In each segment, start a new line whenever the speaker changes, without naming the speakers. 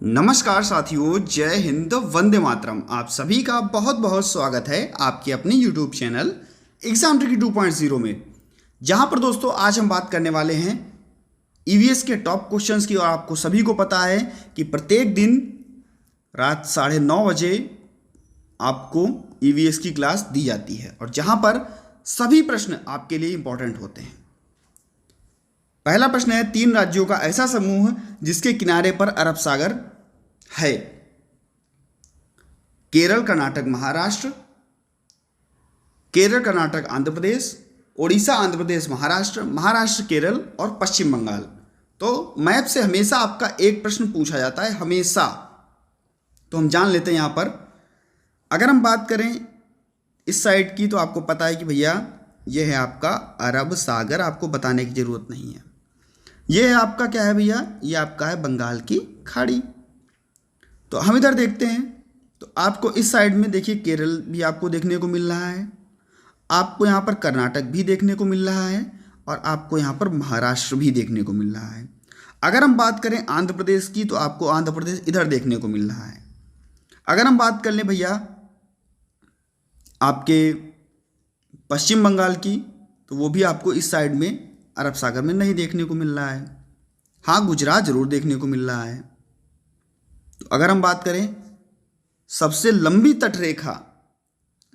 नमस्कार साथियों, जय हिंद, वंदे मातरम। आप सभी का बहुत बहुत स्वागत है आपके अपने YouTube चैनल एग्जाम ट्रिकी 2.0 में, जहां पर दोस्तों आज हम बात करने वाले हैं ईवीएस के टॉप क्वेश्चंस की। और आपको सभी को पता है कि प्रत्येक दिन रात 9:30 बजे आपको ईवीएस की क्लास दी जाती है और जहां पर सभी प्रश्न आपके लिए इंपॉर्टेंट होते हैं। पहला प्रश्न है, 3 राज्यों का ऐसा समूह जिसके किनारे पर अरब सागर है। केरल, कर्नाटक, महाराष्ट्र, केरल, कर्नाटक, आंध्र प्रदेश, ओडिशा, आंध्र प्रदेश, महाराष्ट्र, महाराष्ट्र, केरल और पश्चिम बंगाल। तो मैप से हमेशा आपका एक प्रश्न पूछा जाता है, हमेशा। तो हम जान लेते हैं यहां पर। अगर हम बात करें इस साइड की, तो आपको पता है कि भैया यह है आपका अरब सागर, आपको बताने की जरूरत नहीं है। यह है आपका क्या है भैया, ये आपका है बंगाल की खाड़ी। तो हम इधर देखते हैं, तो आपको इस साइड में देखिए केरल भी आपको देखने को मिल रहा है, आपको यहाँ पर कर्नाटक भी देखने को मिल रहा है और आपको यहाँ पर महाराष्ट्र भी देखने को मिल रहा है। अगर हम बात करें आंध्र प्रदेश की, तो आपको आंध्र प्रदेश इधर देखने को मिल रहा है। अगर हम बात कर लें भैया आपके पश्चिम बंगाल की, तो वो भी आपको इस साइड में अरब सागर में नहीं देखने को मिल रहा है। हाँ, गुजरात जरूर देखने को मिल रहा है। तो अगर हम बात करें सबसे लंबी तटरेखा,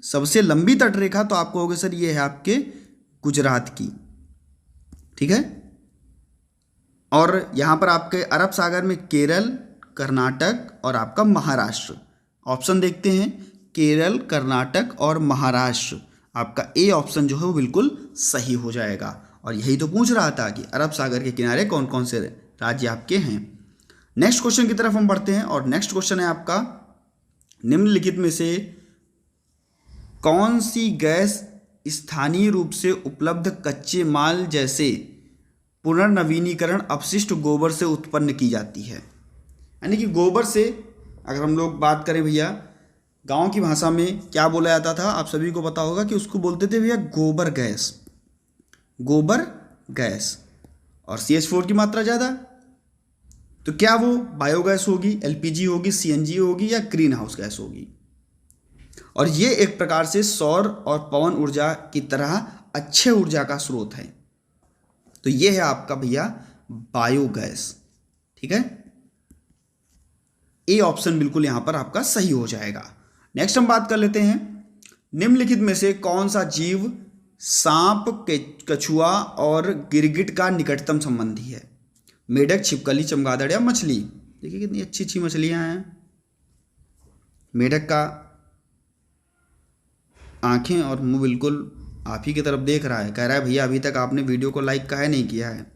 सबसे लंबी तटरेखा, तो आपको होगा सर ये है आपके गुजरात की, ठीक है। और यहाँ पर आपके अरब सागर में केरल, कर्नाटक और आपका महाराष्ट्र। ऑप्शन देखते हैं, केरल, कर्नाटक और महाराष्ट्र। आपका ए ऑप्शन जो है वो बिल्कुल सही हो जाएगा। और यही तो पूछ रहा था कि अरब सागर के किनारे कौन कौन से राज्य आपके हैं। नेक्स्ट क्वेश्चन की तरफ हम बढ़ते हैं और नेक्स्ट क्वेश्चन है आपका, निम्नलिखित में से कौन सी गैस स्थानीय रूप से उपलब्ध कच्चे माल जैसे पुनर्नवीनीकरण अपशिष्ट गोबर से उत्पन्न की जाती है। यानी कि गोबर से अगर हम लोग बात करें भैया, गांव की भाषा में क्या बोला जाता था, आप सभी को पता होगा कि उसको बोलते थे भैया गोबर गैस, गोबर गैस। और CH4 की मात्रा ज़्यादा, तो क्या वो बायोगैस होगी, LPG होगी, CNG होगी या ग्रीन हाउस गैस होगी। और ये एक प्रकार से सौर और पवन ऊर्जा की तरह अच्छे ऊर्जा का स्रोत है। तो ये है आपका भैया बायोगैस, ठीक है। ए ऑप्शन बिल्कुल यहां पर आपका सही हो जाएगा। नेक्स्ट हम बात कर लेते हैं, निम्नलिखित में से कौन सा जीव सांप, कछुआ और गिरगिट का निकटतम संबंधी है। मेढक, छिपकली, चमगादड़ या मछली। देखिए कितनी अच्छी अच्छी मछलियां हैं। मेढक का आंखें और मुंह बिल्कुल आप ही की तरफ देख रहा है, कह रहा है भैया अभी तक आपने वीडियो को लाइक काहे नहीं किया है।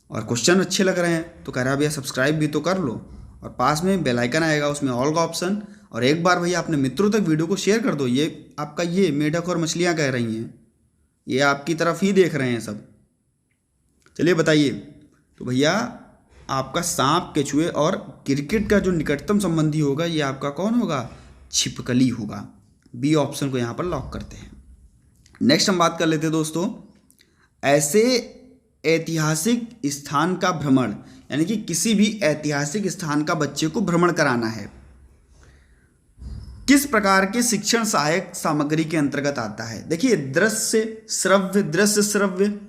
और क्वेश्चन अच्छे लग रहे हैं तो कह रहा है भैया सब्सक्राइब भी तो कर लो, और पास में बेल आइकन आएगा, उसमें ऑल का ऑप्शन, और एक बार भैया अपने मित्रों तक वीडियो को शेयर कर दो। ये आपका ये मेढक और मछलियां कह रही हैं, ये आपकी तरफ ही देख रहे हैं सब। चलिए बताइए, तो भैया आपका सांप, केचुए और गिरगिट का जो निकटतम संबंधी होगा ये आपका कौन होगा, छिपकली होगा। बी ऑप्शन को यहाँ पर लॉक करते हैं। नेक्स्ट हम बात कर लेते हैं दोस्तों, ऐसे ऐतिहासिक स्थान का भ्रमण, यानी कि किसी भी ऐतिहासिक स्थान का बच्चे को भ्रमण कराना है, किस प्रकार के शिक्षण सहायक सामग्री के अंतर्गत आता है। देखिए दृश्य श्रव्य,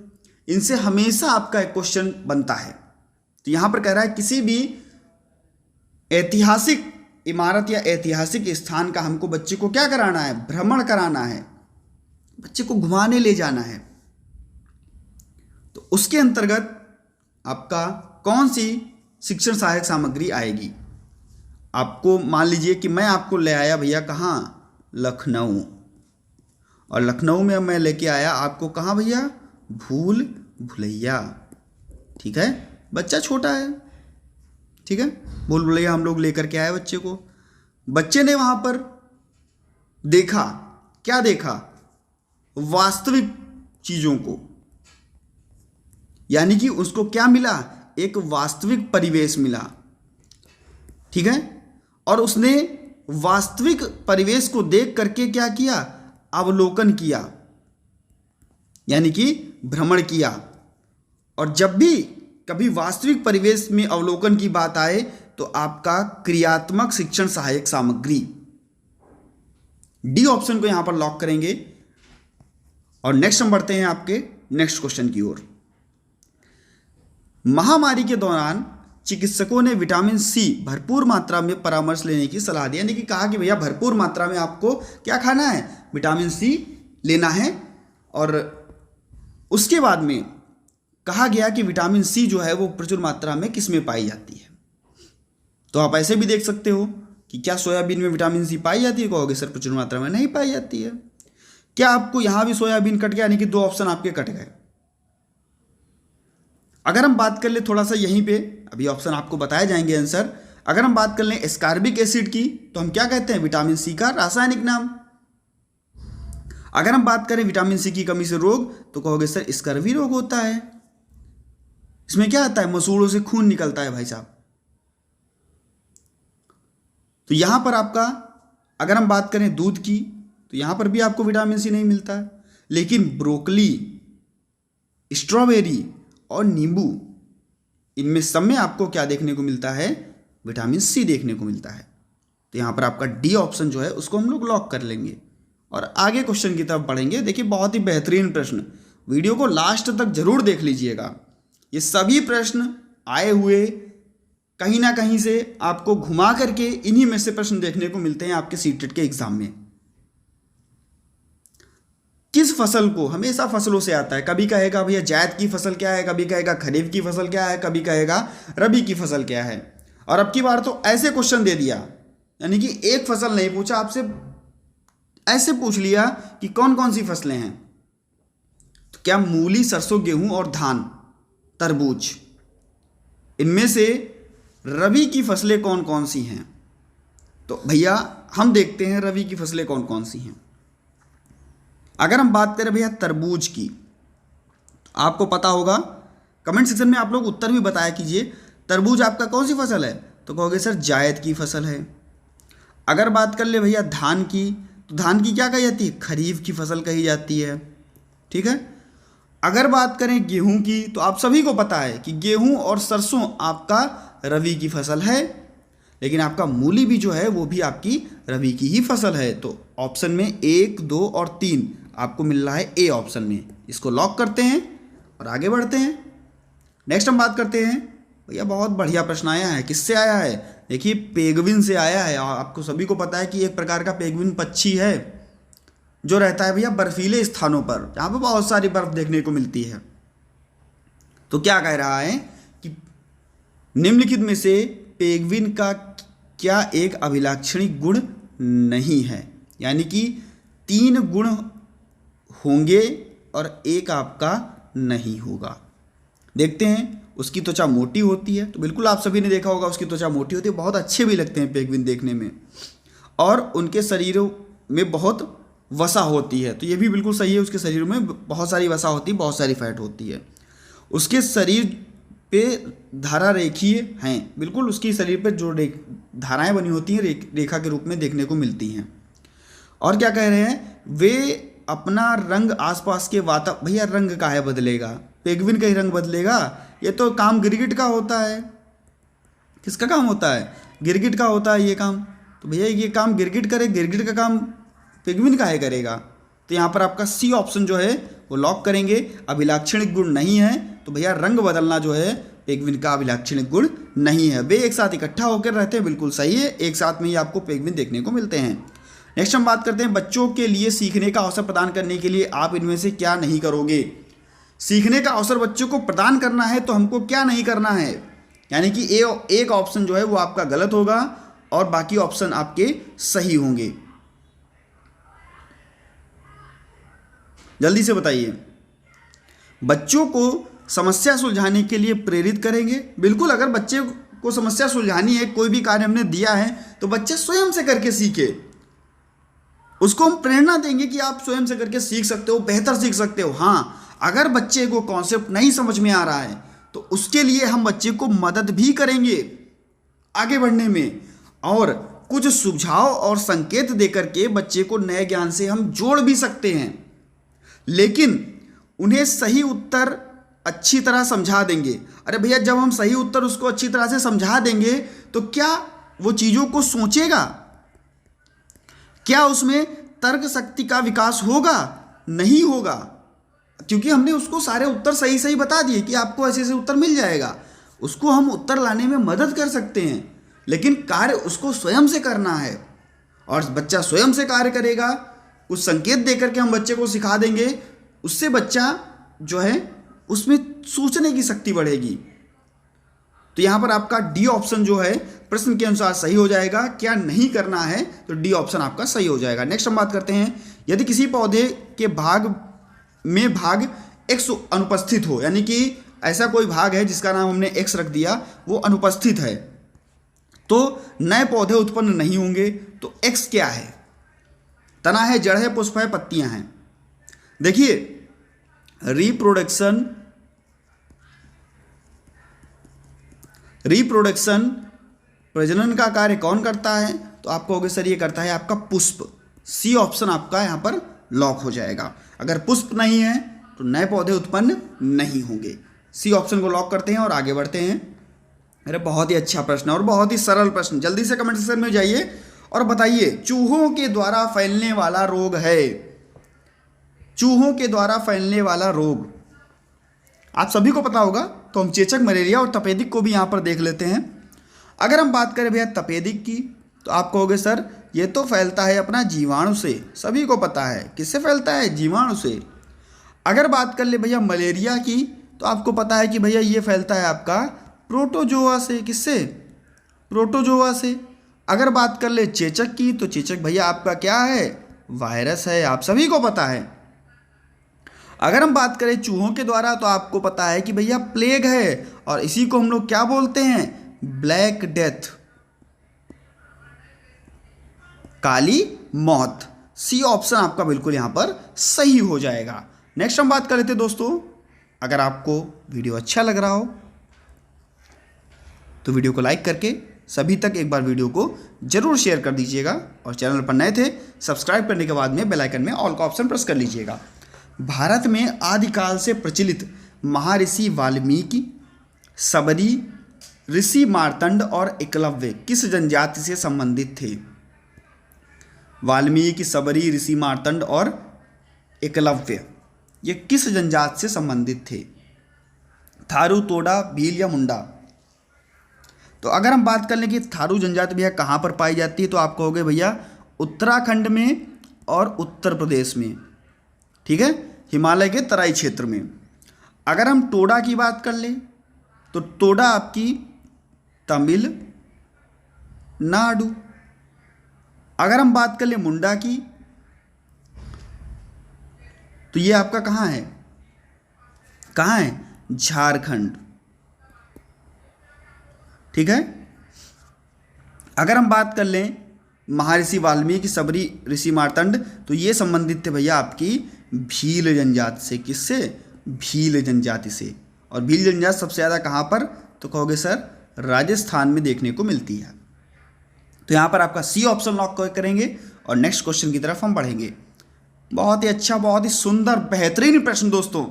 इनसे हमेशा आपका एक क्वेश्चन बनता है। तो यहां पर कह रहा है किसी भी ऐतिहासिक इमारत या ऐतिहासिक स्थान का हमको बच्चे को क्या कराना है, भ्रमण कराना है, बच्चे को घुमाने ले जाना है। तो उसके अंतर्गत आपका कौन सी शिक्षण सहायक सामग्री आएगी। आपको मान लीजिए कि मैं आपको ले आया भैया कहाँ, लखनऊ, और लखनऊ में मैं लेके आया आपको कहाँ भैया, भूल भुलैया, ठीक है। बच्चा छोटा है, ठीक है, भूल भुलैया हम लोग लेकर के आए बच्चे को। बच्चे ने वहाँ पर देखा, क्या देखा, वास्तविक चीज़ों को, यानी कि उसको क्या मिला, एक वास्तविक परिवेश मिला, ठीक है। और उसने वास्तविक परिवेश को देख करके क्या किया, अवलोकन किया, यानी कि भ्रमण किया। और जब भी कभी वास्तविक परिवेश में अवलोकन की बात आए तो आपका क्रियात्मक शिक्षण सहायक सामग्री, डी ऑप्शन को यहां पर लॉक करेंगे। और नेक्स्ट हम बढ़ते हैं आपके नेक्स्ट क्वेश्चन की ओर। महामारी के दौरान चिकित्सकों ने विटामिन सी भरपूर मात्रा में परामर्श लेने की सलाह दी, यानी कि कहा कि भैया भरपूर मात्रा में आपको क्या खाना है, विटामिन सी लेना है। और उसके बाद में कहा गया कि विटामिन सी जो है वो प्रचुर मात्रा में किस में पाई जाती है। तो आप ऐसे भी देख सकते हो कि क्या सोयाबीन में विटामिन सी पाई जाती है, कहोगे सर प्रचुर मात्रा में नहीं पाई जाती है। क्या आपको यहां भी सोयाबीन कट गया, यानी कि 2 ऑप्शन आपके कट गए। अगर हम बात कर ले थोड़ा सा यहीं पे, अभी ऑप्शन आपको बताए जाएंगे आंसर। अगर हम बात कर लें एस्कॉर्बिक एसिड की, तो हम क्या कहते हैं, विटामिन सी का रासायनिक नाम। अगर हम बात करें विटामिन सी की कमी से रोग, तो कहोगे सर स्कर्वी रोग होता है। इसमें क्या आता है, मसूड़ों से खून निकलता है भाई साहब। तो यहां पर आपका, अगर हम बात करें दूध की, तो यहां पर भी आपको विटामिन सी नहीं मिलता है। लेकिन ब्रोकली, स्ट्रॉबेरी और नींबू, इनमें सब में आपको क्या देखने को मिलता है, विटामिन सी देखने को मिलता है। तो यहां पर आपका डी ऑप्शन जो है उसको हम लोग लॉक कर लेंगे और आगे क्वेश्चन की तरफ बढ़ेंगे। देखिए बहुत ही बेहतरीन प्रश्न, वीडियो को लास्ट तक जरूर देख लीजिएगा। ये सभी प्रश्न आए हुए कहीं ना कहीं से आपको घुमा करके इन्हीं में से प्रश्न देखने को मिलते हैं आपके सीटेट के एग्जाम में। किस फसल को, हमेशा फसलों से आता है, कभी कहेगा भैया जायद की फसल क्या है, कभी कहेगा खरीफ की फसल क्या है, कभी कहेगा रबी की फसल क्या है। और अब की बार तो ऐसे क्वेश्चन दे दिया, यानी कि एक फसल नहीं पूछा आपसे, ऐसे पूछ लिया कि कौन कौन सी फसलें हैं। तो क्या मूली, सरसों, गेहूं और धान, तरबूज, इनमें से रबी की फसलें कौन कौन सी हैं। तो भैया हम देखते हैं रबी की फसलें कौन कौन सी हैं। अगर हम बात करें भैया तरबूज की, तो आपको पता होगा, कमेंट सेक्शन में आप लोग उत्तर भी बताया कीजिए, तरबूज आपका कौन सी फसल है, तो कहोगे सर जायद की फसल है। अगर बात कर ले भैया धान की, तो धान की क्या कही जाती है, खरीफ की फसल कही जाती है। ठीक है। अगर बात करें गेहूं की, तो आप सभी को पता है कि गेहूं और सरसों आपका रबी की फसल है, लेकिन आपका मूली भी जो है वो भी आपकी रबी की ही फसल है। तो ऑप्शन में 1, 2 और 3 आपको मिल रहा है ए ऑप्शन में। इसको लॉक करते हैं और आगे बढ़ते हैं। नेक्स्ट हम बात करते हैं, भैया बहुत बढ़िया प्रश्न आया है। किससे आया है, देखिए पेंगुइन से आया है। आपको सभी को पता है कि एक प्रकार का पेंगुइन पक्षी है जो रहता है भैया बर्फीले स्थानों पर, जहाँ पर बहुत सारी बर्फ देखने को मिलती है। तो क्या कह रहा है कि निम्नलिखित में से पेंगुइन का क्या एक अभिलाक्षणिक गुण नहीं है, यानी कि 3 गुण होंगे और एक आपका नहीं होगा। देखते हैं, उसकी त्वचा मोटी होती है, तो बिल्कुल आप सभी ने देखा होगा उसकी त्वचा मोटी होती है, बहुत अच्छे भी लगते हैं पेंगुइन देखने में, और उनके शरीरों में बहुत वसा होती है। तो ये भी बिल्कुल सही है, उसके शरीर में बहुत सारी वसा होती है, बहुत सारी फैट होती है। उसके शरीर पे धारा रेखीय हैं, बिल्कुल उसकी शरीर पे जो धाराएं बनी होती हैं रेखा के रूप में देखने को मिलती हैं। और क्या कह रहे हैं, वे अपना रंग आसपास के भैया रंग का है बदलेगा, पेंगुइन का ही रंग बदलेगा, ये तो काम गिरगिट का होता है। किसका काम होता है, गिरगिट का होता है ये काम। तो भैया ये काम गिरगिट करे, गिरगिट का काम पेंगुइन का है करेगा। तो यहाँ पर आपका सी ऑप्शन जो है वो लॉक करेंगे। अभिलाक्षणिक गुण नहीं है, तो भैया रंग बदलना जो है पेंगुइन का अभिलाक्षणिक गुण नहीं है। वे एक साथ इकट्ठा होकर रहते हैं, बिल्कुल सही है, एक साथ में ही आपको पेंगुइन देखने को मिलते हैं। नेक्स्ट हम बात करते हैं, बच्चों के लिए सीखने का अवसर प्रदान करने के लिए आप इनमें से क्या नहीं करोगे। सीखने का अवसर बच्चों को प्रदान करना है तो हमको क्या नहीं करना है, यानी कि एक ऑप्शन जो है वो आपका गलत होगा और बाकी ऑप्शन आपके सही होंगे। जल्दी से बताइए। बच्चों को समस्या सुलझाने के लिए प्रेरित करेंगे, बिल्कुल। अगर बच्चे को समस्या सुलझानी है, कोई भी कार्य हमने दिया है तो बच्चे स्वयं से करके सीखे, उसको हम प्रेरणा देंगे कि आप स्वयं से करके सीख सकते हो, बेहतर सीख सकते हो। हाँ, अगर बच्चे को कॉन्सेप्ट नहीं समझ में आ रहा है तो उसके लिए हम बच्चे को मदद भी करेंगे आगे बढ़ने में, और कुछ सुझाव और संकेत देकर के बच्चे को नए ज्ञान से हम जोड़ भी सकते हैं। लेकिन उन्हें सही उत्तर अच्छी तरह समझा देंगे। अरे भैया, जब हम सही उत्तर उसको अच्छी तरह से समझा देंगे तो क्या वो चीज़ों को सोचेगा? क्या उसमें तर्क शक्ति का विकास होगा? नहीं होगा, क्योंकि हमने उसको सारे उत्तर सही सही बता दिए कि आपको ऐसे ऐसे उत्तर मिल जाएगा। उसको हम उत्तर लाने में मदद कर सकते हैं, लेकिन कार्य उसको स्वयं से करना है। और बच्चा स्वयं से कार्य करेगा, कुछ संकेत देकर के हम बच्चे को सिखा देंगे, उससे बच्चा जो है उसमें सोचने की शक्ति बढ़ेगी। तो यहाँ पर आपका डी ऑप्शन जो है प्रश्न के अनुसार सही हो जाएगा। क्या नहीं करना है तो डी ऑप्शन आपका सही हो जाएगा। नेक्स्ट हम बात करते हैं, यदि किसी पौधे के भाग X अनुपस्थित हो, यानी कि ऐसा कोई भाग है जिसका नाम हमने X रख दिया, वो अनुपस्थित है, तो नए पौधे उत्पन्न नहीं होंगे। तो X क्या है? तना है, जड़ है, पुष्प है, पत्तियां हैं। देखिए, रिप्रोडक्शन प्रजनन का कार्य कौन करता है? तो आप कहोगे सर ये करता है आपका पुष्प। सी ऑप्शन आपका यहाँ पर लॉक हो जाएगा। अगर पुष्प नहीं है तो नए पौधे उत्पन्न नहीं होंगे। सी ऑप्शन को लॉक करते हैं और आगे बढ़ते हैं। अरे बहुत ही अच्छा प्रश्न और बहुत ही सरल प्रश्न। जल्दी से कमेंट सेक्शन में जाइए और बताइए, चूहों के द्वारा फैलने वाला रोग है। चूहों के द्वारा फैलने वाला रोग आप सभी को पता होगा, तो हम चेचक, मलेरिया और तपेदिक को भी यहाँ पर देख लेते हैं। अगर हम बात करें भैया तपेदिक की, तो आप कहोगे सर ये तो फैलता है अपना जीवाणु से। सभी को पता है किससे फैलता है? जीवाणु से। अगर बात कर ले भैया मलेरिया की, तो आपको पता है कि भैया ये फैलता है आपका प्रोटोजोआ से। किससे? प्रोटोजोआ से। अगर बात कर ले चेचक की, तो चेचक भैया आपका क्या है? वायरस है, आप सभी को पता है। अगर हम बात करें चूहों के द्वारा, तो आपको पता है कि भैया प्लेग है, और इसी को हम लोग क्या बोलते हैं? ब्लैक डेथ, काली मौत। सी ऑप्शन आपका बिल्कुल यहां पर सही हो जाएगा। नेक्स्ट हम बात कर लेते हैं दोस्तों, अगर आपको वीडियो अच्छा लग रहा हो तो वीडियो को लाइक करके सभी तक एक बार वीडियो को जरूर शेयर कर दीजिएगा, और चैनल पर नए थे सब्सक्राइब करने के बाद में बेल आइकन में ऑल का ऑप्शन प्रेस कर लीजिएगा। भारत में आदिकाल से प्रचलित महर्षि वाल्मीकि, सबरी, ऋषि मार्तंड और एकलव्य किस जनजाति से संबंधित थे? वाल्मीकि, सबरी, ऋषि मार्तंड और एकलव्य ये किस जनजाति से संबंधित थे? थारू, तोड़ा, भील या मुंडा? तो अगर हम बात कर लें कि थारू जनजाति भैया कहाँ पर पाई जाती है, तो आप कहोगे भैया उत्तराखंड में और उत्तर प्रदेश में, ठीक है, हिमालय के तराई क्षेत्र में। अगर हम टोडा की बात कर लें, तो टोडा आपकी तमिलनाडु। अगर हम बात कर लें मुंडा की, तो ये आपका कहाँ है? कहाँ है? झारखंड, ठीक है। अगर हम बात कर लें महर्षि वाल्मीकि, सबरी, ऋषि मार्तंड, तो ये संबंधित थे भैया आपकी भील जनजाति से। किससे? भील जनजाति से। और भील जनजाति सबसे ज़्यादा कहाँ पर? तो कहोगे सर राजस्थान में देखने को मिलती है। तो यहाँ पर आपका सी ऑप्शन लॉक करेंगे और नेक्स्ट क्वेश्चन की तरफ हम बढ़ेंगे। बहुत ही अच्छा, बहुत ही सुंदर, बेहतरीन प्रश्न दोस्तों।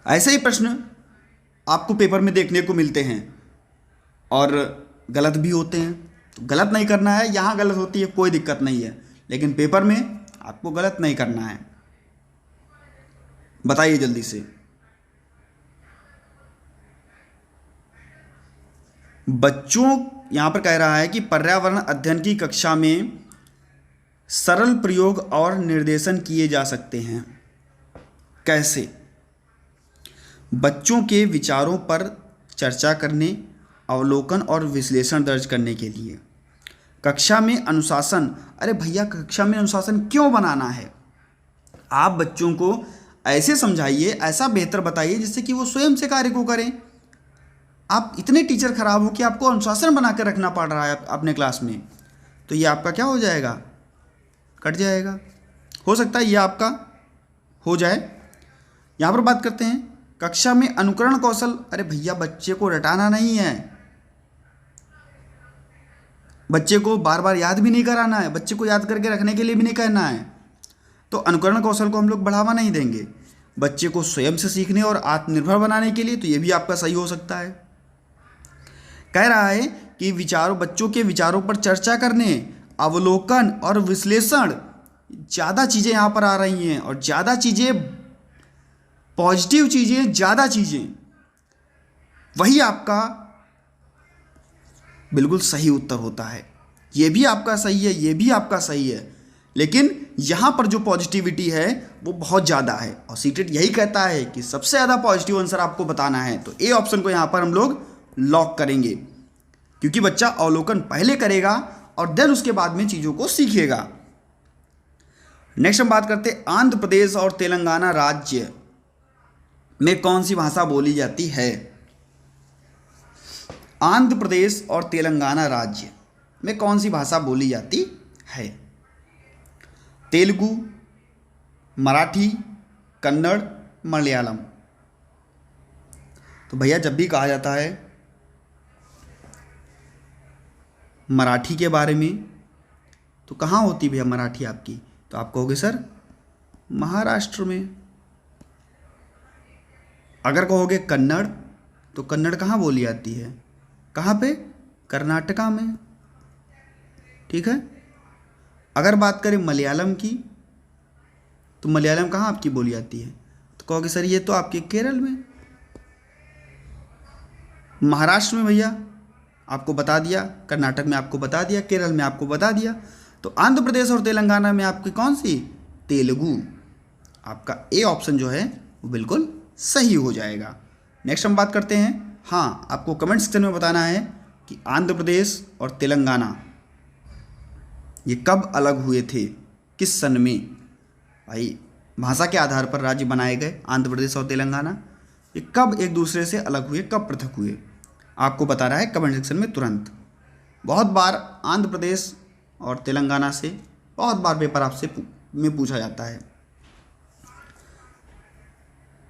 ऐसे ही प्रश्न आपको पेपर में देखने को मिलते हैं और गलत भी होते हैं, तो गलत नहीं करना है। यहाँ गलत होती है कोई दिक्कत नहीं है, लेकिन पेपर में आपको गलत नहीं करना है। बताइए जल्दी से। बच्चों यहाँ पर कह रहा है कि पर्यावरण अध्ययन की कक्षा में सरल प्रयोग और निर्देशन किए जा सकते हैं। कैसे? बच्चों के विचारों पर चर्चा करने, अवलोकन और विश्लेषण दर्ज करने के लिए। कक्षा में अनुशासन। अरे भैया कक्षा में अनुशासन क्यों बनाना है? आप बच्चों को ऐसे समझाइए, ऐसा बेहतर बताइए जिससे कि वो स्वयं से कार्य को करें। आप इतने टीचर खराब हो कि आपको अनुशासन बना कर रखना पड़ रहा है अपने क्लास में, तो ये आपका क्या हो जाएगा? कट जाएगा। हो सकता है ये आपका हो जाए। यहाँ पर बात करते हैं कक्षा में अनुकरण कौशल। अरे भैया बच्चे को रटाना नहीं है, बच्चे को बार बार याद भी नहीं कराना है, बच्चे को याद करके रखने के लिए भी नहीं कहना है। तो अनुकरण कौशल को हम लोग बढ़ावा नहीं देंगे। बच्चे को स्वयं से सीखने और आत्मनिर्भर बनाने के लिए, तो ये भी आपका सही हो सकता है। कह रहा है कि बच्चों के विचारों पर चर्चा करने, अवलोकन और विश्लेषण, ज़्यादा चीज़ें यहाँ पर आ रही हैं और ज़्यादा चीज़ें पॉजिटिव चीज़ें, ज़्यादा चीज़ें, वही आपका बिल्कुल सही उत्तर होता है। ये भी आपका सही है, ये भी आपका सही है, लेकिन यहाँ पर जो पॉजिटिविटी है वो बहुत ज़्यादा है और सीटेट यही कहता है कि सबसे ज़्यादा पॉजिटिव आंसर आपको बताना है। तो ए ऑप्शन को यहाँ पर हम लोग लॉक करेंगे, क्योंकि बच्चा अवलोकन पहले करेगा और देन उसके बाद में चीज़ों को सीखेगा। नेक्स्ट हम बात करते हैं आंध्र प्रदेश और तेलंगाना राज्य में कौन सी भाषा बोली जाती है। आंध्र प्रदेश और तेलंगाना राज्य में कौन सी भाषा बोली जाती है। तेलुगु, मराठी, कन्नड़, मलयालम। तो भैया जब भी कहा जाता है मराठी के बारे में, तो कहाँ होती भैया मराठी आपकी, तो आप कहोगे सर महाराष्ट्र में। अगर कहोगे कन्नड़, तो कन्नड़ कहाँ बोली जाती है, कहाँ पे, कर्नाटका में, ठीक है। अगर बात करें मलयालम की, तो मलयालम कहाँ आपकी बोली जाती है, तो कहोगे सर ये तो आपके केरल में। महाराष्ट्र में भैया आपको बता दिया, कर्नाटक में आपको बता दिया, केरल में आपको बता दिया। तो आंध्र प्रदेश और तेलंगाना में आपकी कौन सी, तेलुगु। आपका ए ऑप्शन जो है वो बिल्कुल सही हो जाएगा। नेक्स्ट हम बात करते हैं, हाँ आपको कमेंट सेक्शन में बताना है कि आंध्र प्रदेश और तेलंगाना ये कब अलग हुए थे, किस सन में। भाई भाषा के आधार पर राज्य बनाए गए आंध्र प्रदेश और तेलंगाना, ये कब एक दूसरे से अलग हुए, कब पृथक हुए, आपको बताना है कमेंट सेक्शन में तुरंत। बहुत बार आंध्र प्रदेश और तेलंगाना से बहुत बार पेपर आपसे में पूछा जाता है।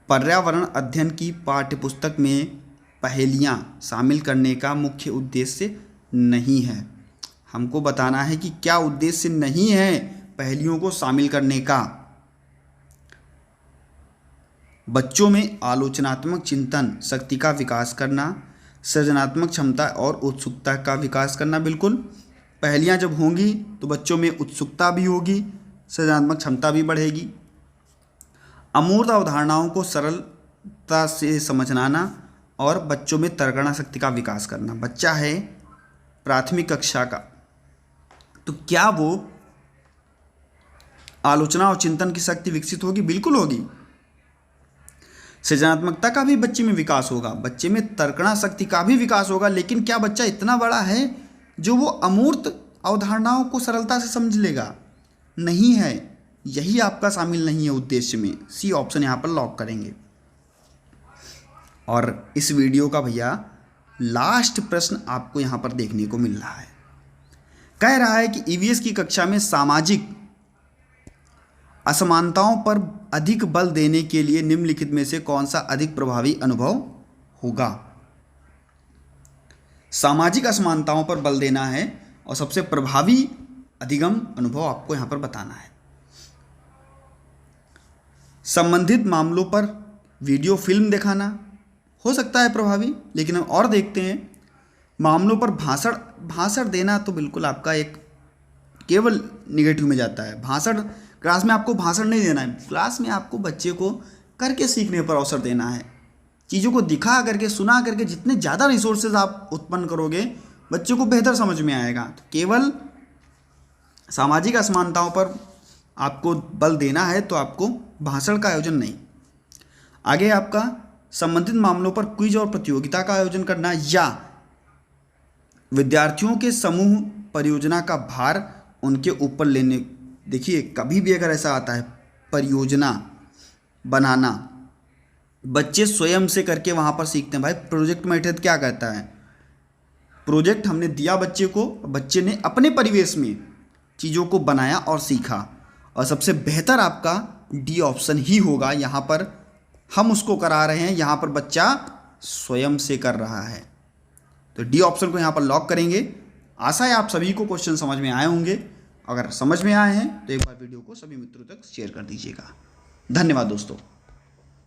पर्यावरण अध्ययन की पाठ्यपुस्तक में पहेलियाँ शामिल करने का मुख्य उद्देश्य नहीं है। हमको बताना है कि क्या उद्देश्य नहीं है पहेलियों को शामिल करने का। बच्चों में आलोचनात्मक चिंतन शक्ति का विकास करना, सृजनात्मक क्षमता और उत्सुकता का विकास करना। बिल्कुल, पहेलियाँ जब होंगी तो बच्चों में उत्सुकता भी होगी, सृजनात्मक क्षमता भी बढ़ेगी। अमूर्त अवधारणाओं को सरलता से समझना और बच्चों में तर्कणा शक्ति का विकास करना। बच्चा है प्राथमिक कक्षा का, तो क्या वो आलोचना और चिंतन की शक्ति विकसित होगी? बिल्कुल होगी। सृजनात्मकता का भी बच्चे में विकास होगा, बच्चे में तर्कणा शक्ति का भी विकास होगा। लेकिन क्या बच्चा इतना बड़ा है जो वो अमूर्त अवधारणाओं को सरलता से समझ लेगा? नहीं है, यही आपका शामिल नहीं है उद्देश्य में। सी ऑप्शन यहाँ पर लॉक करेंगे। और इस वीडियो का भैया लास्ट प्रश्न आपको यहाँ पर देखने को मिल रहा है। कह रहा है कि ईवीएस की कक्षा में सामाजिक असमानताओं पर अधिक बल देने के लिए निम्नलिखित में से कौन सा अधिक प्रभावी अनुभव होगा। सामाजिक असमानताओं पर बल देना है और सबसे प्रभावी अधिगम अनुभव आपको यहां पर बताना है। संबंधित मामलों पर वीडियो फिल्म दिखाना हो सकता है प्रभावी, लेकिन हम और देखते हैं मामलों पर भाषण देना तो बिल्कुल आपका एक केवल निगेटिव में जाता है। भाषण क्लास में आपको भाषण नहीं देना है, क्लास में आपको बच्चे को करके सीखने पर अवसर देना है। चीज़ों को दिखा करके, सुना करके जितने ज़्यादा रिसोर्सेज आप उत्पन्न करोगे बच्चों को बेहतर समझ में आएगा। तो केवल सामाजिक असमानताओं पर आपको बल देना है तो आपको भाषण का आयोजन नहीं। आगे आपका संबंधित मामलों पर क्विज और प्रतियोगिता का आयोजन करना या विद्यार्थियों के समूह परियोजना का भार उनके ऊपर लेने। देखिए कभी भी अगर ऐसा आता है परियोजना बनाना, बच्चे स्वयं से करके वहाँ पर सीखते हैं। भाई प्रोजेक्ट मेथड क्या कहता है, प्रोजेक्ट हमने दिया बच्चे को, बच्चे ने अपने परिवेश में चीज़ों को बनाया और सीखा। और सबसे बेहतर आपका डी ऑप्शन ही होगा। यहाँ पर हम उसको करा रहे हैं, यहाँ पर बच्चा स्वयं से कर रहा है। तो डी ऑप्शन को यहाँ पर लॉक करेंगे। आशा है आप सभी को क्वेश्चन समझ में आए होंगे। अगर समझ में आए हैं तो एक बार वीडियो को सभी मित्रों तक शेयर कर दीजिएगा। धन्यवाद दोस्तों।